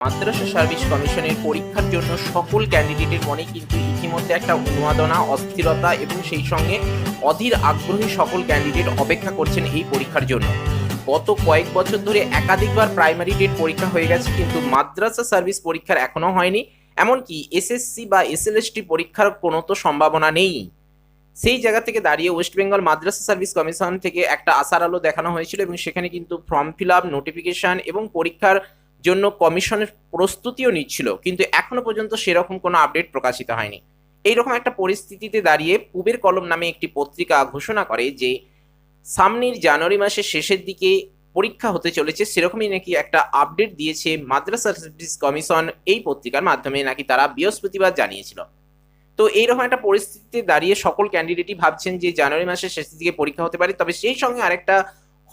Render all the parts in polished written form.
মাদ্রাসা service কমিশনের পরীক্ষার জন্য সকল ক্যান্ডিডেটের মনে কিন্তু ইতিমধ্যে একটা উন্মাদনা, অস্থিরতা এবং সেই সঙ্গে অধীর আগ্রহে সকল ক্যান্ডিডেট অপেক্ষা করছেন এই পরীক্ষার জন্য। গত কয়েক বছর ধরে একাধিকবার প্রাইমারি টেট পরীক্ষা হয়ে গেছে, কিন্তু মাদ্রাসা সার্ভিস পরীক্ষার এখনো হয়নি। এমনকি এসএসসি বা এসএলএসটি পরীক্ষার কোনো তো সম্ভাবনা নেই। সেই জায়গা থেকে দাঁড়িয়ে ওয়েস্ট বেঙ্গল মাদ্রাসা সার্ভিস কমিশন থেকে একটা আশার আলো দেখানো হয়েছিল এবং সেখানে কিন্তু ফর্ম ফিল আপ, নোটিফিকেশন এবং পরীক্ষার জন্য কমিশনের প্রস্তুতিও নিচ্ছিল, কিন্তু এখনো পর্যন্ত সেরকম কোনো আপডেট প্রকাশিত হয়নি। এইরকম একটা পরিস্থিতিতে দাঁড়িয়ে পুবের কলম নামে একটি পত্রিকা ঘোষণা করে যে সামনের জানুয়ারি মাসের শেষের দিকে পরীক্ষা হতে চলেছে। সেরকমই নাকি একটা আপডেট দিয়েছে মাদ্রাসা সার্ভিস কমিশন, এই পত্রিকার মাধ্যমে নাকি তারা বৃহস্পতিবার জানিয়েছিল। তো এইরকম একটা পরিস্থিতিতে দাঁড়িয়ে সকল ক্যান্ডিডেটই ভাবছেন যে জানুয়ারি মাসের শেষের দিকে পরীক্ষা হতে পারে। তবে সেই সঙ্গে আরেকটা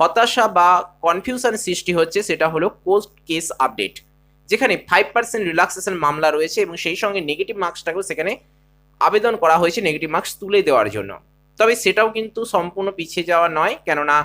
হতাশা বা কনফিউশন সৃষ্টি হচ্ছে, সেটা হলো কোর্ট কেস আপডেট, যেখানে 5% রিল্যাক্সেশন মামলা রয়েছে এবং সেই সঙ্গে নেগেটিভ মার্কসটাকেও সেখানে আবেদন করা হয়েছে নেগেটিভ মার্কস তুলে দেওয়ার জন্য। তবে সেটাও কিন্তু সম্পূর্ণ পিছিয়ে যাওয়া নয়, কেননা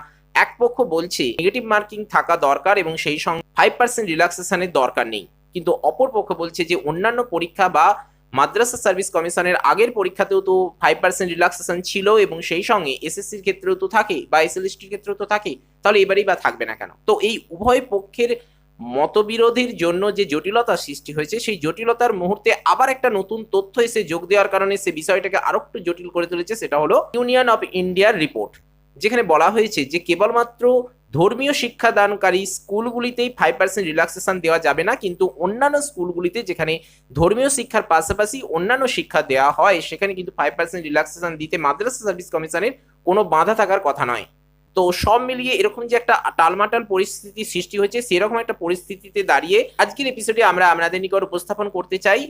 এক পক্ষ বলছে নেগেটিভ মার্কিং থাকা দরকার এবং সেই সঙ্গে 5% রিল্যাক্সেশনের দরকার নেই, কিন্তু অপর পক্ষ বলছে যে অন্যান্য পরীক্ষা বা মাদ্রাসা সার্ভিস কমিশনের আগের পরীক্ষাতেও তো 5% রিল্যাক্সেশন ছিল এবং সেই সঙ্গে এসএসসির ক্ষেত্রেও তো থাকে বা এসএলএসটির ক্ষেত্রেও তো থাকে, তাহলে এবারেই বা থাকবে না কেন? তো এই উভয় পক্ষের মতবিরোধের জন্য যে জটিলতা সৃষ্টি হয়েছে, সেই জটিলতার মুহূর্তে আবার একটা নতুন তথ্য এসে যোগ দেওয়ার কারণে সে বিষয়টাকে আরো একটু জটিল করে তুলেছে। সেটা হলো ইউনিয়ন অফ ইন্ডিয়ার রিপোর্ট, যেখানে বলা হয়েছে যে কেবলমাত্র ধর্মীয় শিক্ষাদানকারী স্কুলগুলিতেই 5% রিল্যাক্সেশন দেওয়া যাবে না, কিন্তু অন্যান্য স্কুলগুলিতে যেখানে ধর্মীয় শিক্ষার পাশাপাশি অন্যান্য শিক্ষা দেওয়া হয় সেখানে কিন্তু 5% রিল্যাক্সেশন দিতে মাদ্রাসা সার্ভিস কমিশনের কোনো বাধা থাকার কথা নয়। তো সব মিলিয়ে এরকম যে একটা টালমাটাল পরিস্থিতি সৃষ্টি হয়েছে, সেরকম একটা পরিস্থিতিতে দাঁড়িয়ে আজকের এপিসোডে আমরা আপনাদের নিকট উপস্থাপন করতে চাই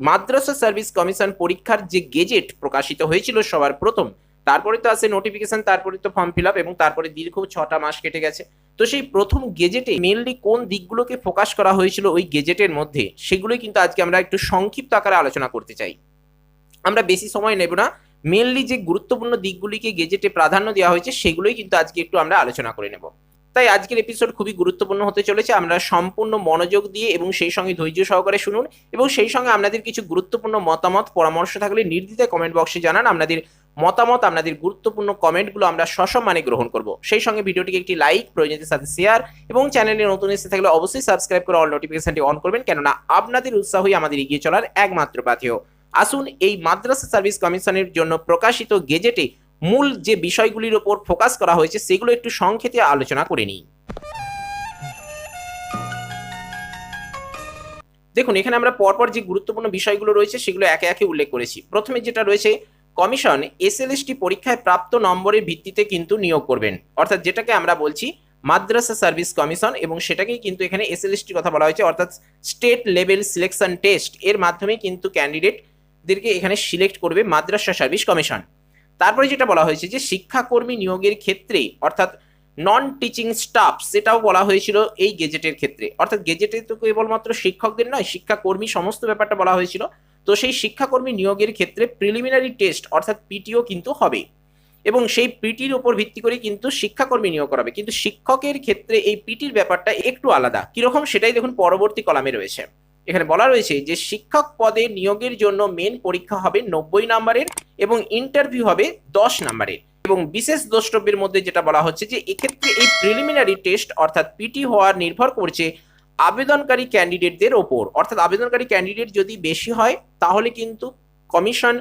মাদ্রাসা সার্ভিস কমিশন পরীক্ষার যে গেজেট প্রকাশিত হয়েছিল সবার প্রথম, তারপরে তো আসে নোটিফিকেশন, তারপরে তো ফর্ম ফিল আপ এবং তারপরে দীর্ঘ 6টা মাস কেটে গেছে। তো সেই প্রথম গেজেটে মেনলি কোন দিকগুলোকে ফোকাস করা হয়েছিল ওই গেজেটের মধ্যে, সেগুলোই কিন্তু আজকে আমরা একটু সংক্ষিপ্ত আকারে আলোচনা করতে চাই। আমরা বেশি সময় নেব না, মেনলি যে গুরুত্বপূর্ণ দিকগুলিকে গেজেটে প্রাধান্য দেওয়া হয়েছে সেগুলোই কিন্তু আজকে একটু আমরা আলোচনা করে নেব। তাই আজকের এপিসোড খুবই গুরুত্বপূর্ণ হতে চলেছে। আমরা সম্পূর্ণ মনোযোগ দিয়ে এবং সেই সঙ্গে ধৈর্য সহকারে শুনুন এবং সেই সঙ্গে আপনাদের কিছু গুরুত্বপূর্ণ মতামত পরামর্শ থাকলে নির্দ্বিধায় কমেন্ট বক্সে জানান। আপনাদের মতামত, আপনাদের গুরুত্বপূর্ণ কমেন্টগুলো আমরা সসম্মানে গ্রহণ করব। সেই সঙ্গে ভিডিওটিকে একটি লাইক, প্রয়োজনের সাথে শেয়ার এবং চ্যানেলে নতুন এসে থাকলে অবশ্যই সাবস্ক্রাইব করে অল নোটিফিকেশনটি অন করবেন, কেননা আপনাদের উৎসাহই আমাদের এগিয়ে চলার একমাত্র পাথেয়। আসুন এই মাদ্রাসা সার্ভিস কমিশনের জন্য প্রকাশিত গেজেটে মূল যে বিষয়গুলির উপর ফোকাস করা হয়েছে সেগুলো একটু সংক্ষেপে আলোচনা করে নিই। দেখুন, এখানে আমরা পরপর যে গুরুত্বপূর্ণ বিষয়গুলো রয়েছে সেগুলো একে একে উল্লেখ করেছি। প্রথমে যেটা রয়েছে, কমিশন এসএলএসটি পরীক্ষায় প্রাপ্ত নম্বরের ভিত্তিতে কিন্তু নিয়োগ করবেন, অর্থাৎ যেটাকে আমরা বলছি মাদ্রাসা সার্ভিস কমিশন, এবং সেটাকেই কিন্তু এখানে এসএলএসটির কথা বলা হয়েছে, অর্থাৎ স্টেট লেভেল সিলেকশন টেস্ট এর মাধ্যমে কিন্তু ক্যান্ডিডেটদেরকে এখানে সিলেক্ট করবে মাদ্রাসা সার্ভিস কমিশন। তারপরে যেটা বলা হয়েছে যে শিক্ষাকর্মী নিয়োগের ক্ষেত্রে, অর্থাৎ নন টিচিং স্টাফ, সেটাও বলা হয়েছিল এই গেজেটের ক্ষেত্রে, অর্থাৎ গেজেটে তো কেবলমাত্র শিক্ষকদের নয়, শিক্ষাকর্মী সমস্ত ব্যাপারটা বলা হয়েছিল। তো সেই শিক্ষাকর্মী নিয়োগের ক্ষেত্রে প্রিলিমিনারি টেস্ট অর্থাৎ পিটিও কিন্তু হবে এবং সেই পিটির উপর ভিত্তি করে কিন্তু শিক্ষাকর্মী নিয়োগ করাবে, কিন্তু শিক্ষকের ক্ষেত্রে এই পিটির ব্যাপারটা একটু আলাদা। কিরকম সেটাই দেখুন পরবর্তী কলামে রয়েছে। এখানে বলা রয়েছে যে শিক্ষক পদে নিয়োগের জন্য মেন পরীক্ষা হবে 90 নম্বরের এবং ইন্টারভিউ হবে 10 নম্বরের, এবং বিশেষ দ্রষ্টব্যের মধ্যে যেটা বলা হচ্ছে যে এক্ষেত্রে এই প্রিলিমিনারি টেস্ট অর্থাৎ পিটি হওয়ার নির্ভর করছে আবেদনকারী ক্যান্ডিডেটদের ওপর, অর্থাৎ আবেদনকারী ক্যান্ডিডেট যদি বেশি হয় তাহলে কিন্তু কমিশন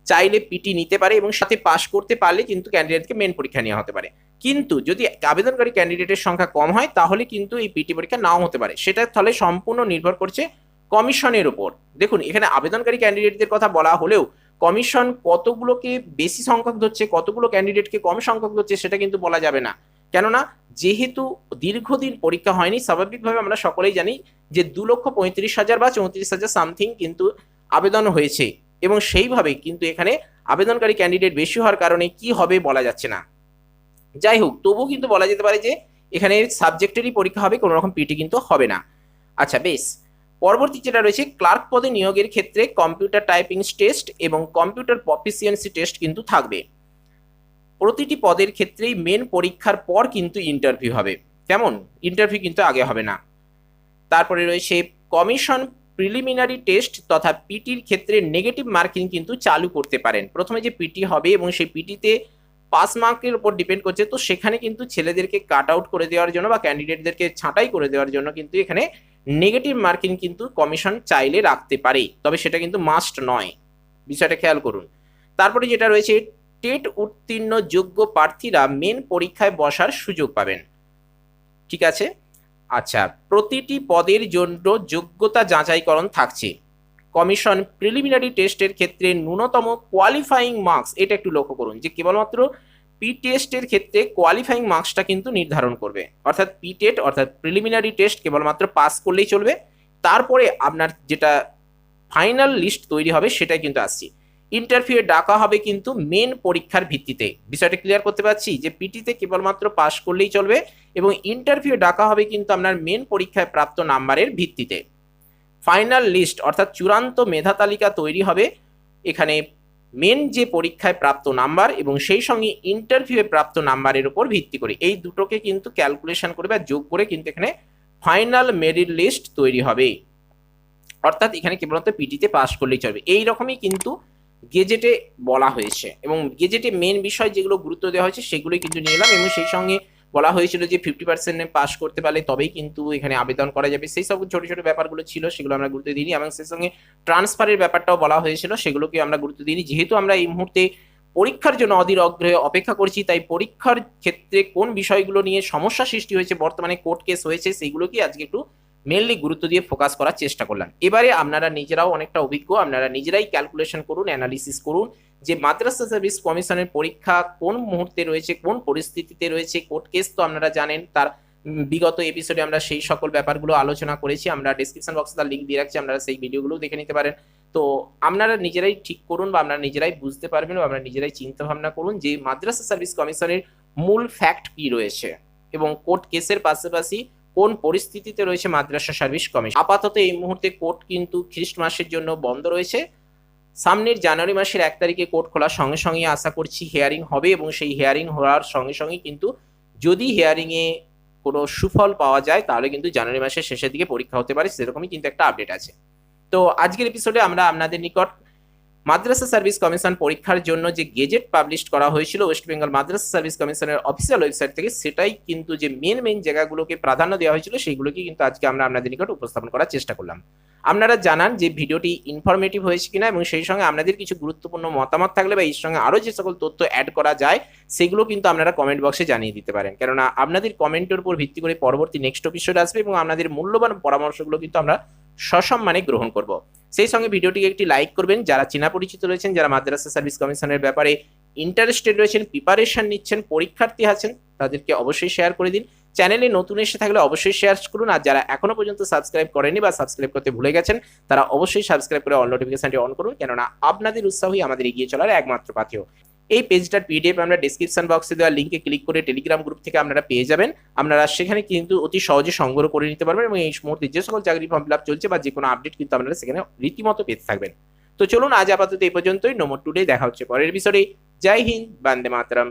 চাইলে পিটি নিতে পারে এবং সাথে পাস করতে পারলে কিন্তু ক্যান্ডিডেটকে মেন পরীক্ষা নেওয়া হতে পারে। কিন্তু যদি আবেদনকারী ক্যান্ডিডেটের সংখ্যা কম হয় তাহলে কিন্তু এই পিটি পরীক্ষা নাও হতে পারে, সেটা তাহলে সম্পূর্ণ নির্ভর করছে কমিশনের উপর। দেখুন, এখানে আবেদনকারী ক্যান্ডিডেটদের কথা বলা হলেও কমিশন কতগুলোকে বেশি সংখ্যক ধরছে, কতগুলো ক্যান্ডিডেটকে কম সংখ্যক ধরছে সেটা কিন্তু বলা যাবে না, কেননা যেহেতু দীর্ঘদিন পরীক্ষা হয়নি, স্বাভাবিকভাবে আমরা সকলেই জানি যে 2,35,000 বা 34,000 সামথিং কিন্তু আবেদন হয়েছে এবং সেইভাবে কিন্তু এখানে আবেদনকারী ক্যান্ডিডেট বেশি হওয়ার কারণে কি হবে বলা যাচ্ছে না। যাই হোক, তবুও কিন্তু বলা যেতে পারে যে এখানে সাবজেক্টেরই পরীক্ষা হবে, কোনো রকম পিটি কিন্তু হবে না। আচ্ছা বেশ, পরবর্তী যেটা রয়েছে ক্লার্ক পদে নিয়োগের ক্ষেত্রে কম্পিউটার টাইপিং টেস্ট এবং কম্পিউটার প্রফিসিয়েন্সি টেস্ট কিন্তু থাকবে। প্রতিটি পদের ক্ষেত্রেই মেন পরীক্ষার পর কিন্তু ইন্টারভিউ হবে। কেমন? ইন্টারভিউ কিন্তু আগে হবে না। তারপরে রয়েছে কমিশন প্রিলিমিনারি টেস্ট তথা পিটির ক্ষেত্রে নেগেটিভ মার্কিং কিন্তু চালু করতে পারেন। প্রথমে যে পিটি হবে এবং সেই পিটিতে পাস মার্কের উপর ডিপেন্ড করছে, তো সেখানে কিন্তু ছেলেদেরকে কাট আউট করে দেওয়ার জন্য বা ক্যান্ডিডেটদেরকে ছাঁটাই করে দেওয়ার জন্য কিন্তু এখানে নেগেটিভ মার্কিং কিন্তু কমিশন চাইলে রাখতে পারে, তবে সেটা কিন্তু মাস্ট নয়, বিষয়টা খেয়াল করুন। তারপরে যেটা রয়েছে, টেট উত্তীর্ণ যোগ্য প্রার্থীরা মেন পরীক্ষায় বসার সুযোগ পাবেন। ঠিক আছে, আচ্ছা, প্রতিটি পদের জন্য যোগ্যতা যাচাইকরণ থাকছে। কমিশন প্রিলিমিনারি টেস্টের ক্ষেত্রে ন্যূনতম কোয়ালিফাইং মার্কস, এটা একটু লক্ষ্য করুন যে কেবলমাত্র পি টেস্টের ক্ষেত্রে কোয়ালিফাইং মার্কসটা কিন্তু নির্ধারণ করবে, অর্থাৎ পি টেট অর্থাৎ প্রিলিমিনারি টেস্ট কেবলমাত্র পাস করলেই চলবে, তারপরে আপনার যেটা ফাইনাল লিস্ট তৈরি হবে সেটাই কিন্তু আসছে। ইন্টারভিউ ডাকা হবে কিন্তু মেন পরীক্ষার ভিত্তিতে, বিষয়টা ক্লিয়ার করতে পারছি যে পিটিতে কেবলমাত্র পাস করলেই চলবে এবং ইন্টারভিউ ডাকা হবে কিন্তু আপনার মেন পরীক্ষায় প্রাপ্ত নাম্বারের ভিত্তিতে। ফাইনাল লিস্ট অর্থাৎ চূড়ান্ত মেধা তালিকা তৈরি হবে এখানে মেন যে পরীক্ষায় প্রাপ্ত নাম্বার এবং সেই সঙ্গে ইন্টারভিউয়ে প্রাপ্ত নাম্বারের উপর ভিত্তি করে এই দুটোকে কিন্তু ক্যালকুলেশন করে বা যোগ করে কিন্তু এখানে ফাইনাল মেরিট লিস্ট তৈরি হবে, অর্থাৎ এখানে কেবলমাত্র পিটিতে পাস করলেই চলবে। এই রকমই কিন্তু গেজেটে বলা হয়েছে এবং গেজেটে মেন বিষয় যেগুলো গুরুত্ব দেওয়া হয়েছে সেগুলোই কিন্তু নিয়ে এলাম, এবং সেই সঙ্গে বলা হয়েছিল যে 50% পাস করতে পারলে তবেই কিন্তু এখানে আবেদন করা যাবে, সেই সব ছোট ছোট ব্যাপারগুলো ছিল সেগুলো আমরা গুরুত্ব দিইনি, এবং সেই সঙ্গে ট্রান্সফারের ব্যাপারটাও বলা হয়েছিল সেগুলোকে আমরা গুরুত্ব দিইনি। যেহেতু আমরা এই মুহূর্তে পরীক্ষার জন্য অধীর আগ্রহে অপেক্ষা করছি, তাই পরীক্ষার ক্ষেত্রে কোন বিষয়গুলো নিয়ে সমস্যা সৃষ্টি হয়েছে, বর্তমানে কোর্ট কেস হয়েছে, সেইগুলোকে আজকে একটু মেনলি গুরুত্ব দিয়ে ফোকাস করার চেষ্টা করলাম। এবারে আপনারা নিজেরাও অনেকটা অভিজ্ঞ, আপনারা নিজেরাই ক্যালকুলেশন করুন, অ্যানালিসিস করুন যে মাদ্রাসা সার্ভিস কমিশনের পরীক্ষা কোন মুহূর্তে রয়েছে, কোন পরিস্থিতিতে রয়েছে। কোর্ট কেস তো আপনারা জানেন, তার বিগত এপিসোডে আমরা সেই সকল ব্যাপারগুলো আলোচনা করেছি, আমরা ডিসক্রিপশন বক্সে তার লিঙ্ক দিয়ে রাখছি, আপনারা সেই ভিডিওগুলো দেখে নিতে পারেন। তো আপনারা নিজেরাই ঠিক করুন বা আপনারা নিজেরাই বুঝতে পারবেন বা আপনারা নিজেরাই চিন্তা ভাবনা করুন যে মাদ্রাসা সার্ভিস কমিশনের মূল ফ্যাক্ট কি রয়েছে এবং কোর্ট কেসের পাশাপাশি কোন পরিস্থিতিতে রয়েছে মাদ্রাসা সার্ভিস কমিশন। আপাতত এই মুহূর্তে কোর্ট কিন্তু খ্রিস্টমাসের জন্য বন্ধ রয়েছে, সামনের জানুয়ারি মাসের 1 তারিখে কোর্ট খোলার সঙ্গে সঙ্গে আশা করছি হিয়ারিং হবে, এবং সেই হিয়ারিং হওয়ার সঙ্গে সঙ্গে কিন্তু যদি হিয়ারিংয়ে কোনো সুফল পাওয়া যায় তাহলে কিন্তু জানুয়ারি মাসের শেষের দিকে পরীক্ষা হতে পারে, সেরকমই কিন্তু একটা আপডেট আছে। তো আজকের এপিসোডে আমরা আপনাদের নিকট মাদ্রাসা সার্ভিস কমিশন পরীক্ষার জন্য যে গেজেট পাবলিশ করা হয়েছিল ওয়েস্ট বেঙ্গল মাদ্রাসা সার্ভিস কমিশনের অফিসিয়াল ওয়েবসাইট থেকে, সেটাই কিন্তু যে মেন জায়গাগুলোকে প্রাধান্য দেওয়া হয়েছিল সেইগুলোকে কিন্তু আজকে আমরা আপনাদের নিকট উপস্থাপন করার চেষ্টা করলাম। আপনারা জানান যে ভিডিওটি ইনফরমেটিভ হয়েছে কিনা, এবং সেই সঙ্গে আপনাদের কিছু গুরুত্বপূর্ণ মতামত থাকলে বা এর সঙ্গে আরও যে সকল তথ্য অ্যাড করা যায় সেগুলো কিন্তু আপনারা কমেন্ট বক্সে জানিয়ে দিতে পারেন, কেননা আপনাদের কমেন্টের উপর ভিত্তি করে পরবর্তী নেক্সট এপিসোড আসবে এবং আপনাদের মূল্যবান পরামর্শগুলো কিন্তু আমরা সসম্মানে গ্রহণ করব। সেই সঙ্গে ভিডিওটিকে একটি লাইক করবেন, যারা চেনা পরিচিত রয়েছেন, যারা মাদ্রাসা সার্ভিস কমিশনের ব্যাপারে ইন্টারেস্টেড রয়েছেন, প্রিপারেশন নিচ্ছেন, পরীক্ষার্থী আছেন, তাদেরকে অবশ্যই শেয়ার করে দিন। চ্যানেলে নতুন এসে থাকলে অবশ্যই শেয়ার করুন, আর যারা এখনো পর্যন্ত সাবস্ক্রাইব করেনি বা সাবস্ক্রাইব করতে ভুলে গেছেন তারা অবশ্যই সাবস্ক্রাইব করে অল নোটিফিকেশনটি অন করুন, কেননা আপনাদের উৎসাহই আমাদের এগিয়ে চলার একমাত্র পাথেয়। এই পেজটার পিডিএফ আমরা ডেসক্রিপশন বক্সে দেওয়া লিঙ্কে ক্লিক করে টেলিগ্রাম গ্রুপ থেকে আপনারা পেয়ে যাবেন, আপনারা সেখানে কিন্তু অতি সহজে সংগ্রহ করে নিতে পারবেন, এবং এই মুহূর্তে যে সকল চাকরি ফর্ম ফিল আপ চলছে বা যে কোনো আপডেট কিন্তু আপনারা সেখানে রীতিমতো পেতে থাকবেন। তো চলুন আজ আপাতত এই পর্যন্তই। নো মোর টুডে, দেখা হচ্ছে পরের এপিসোডে। জয় হিন্দ, বন্দে মাতরম।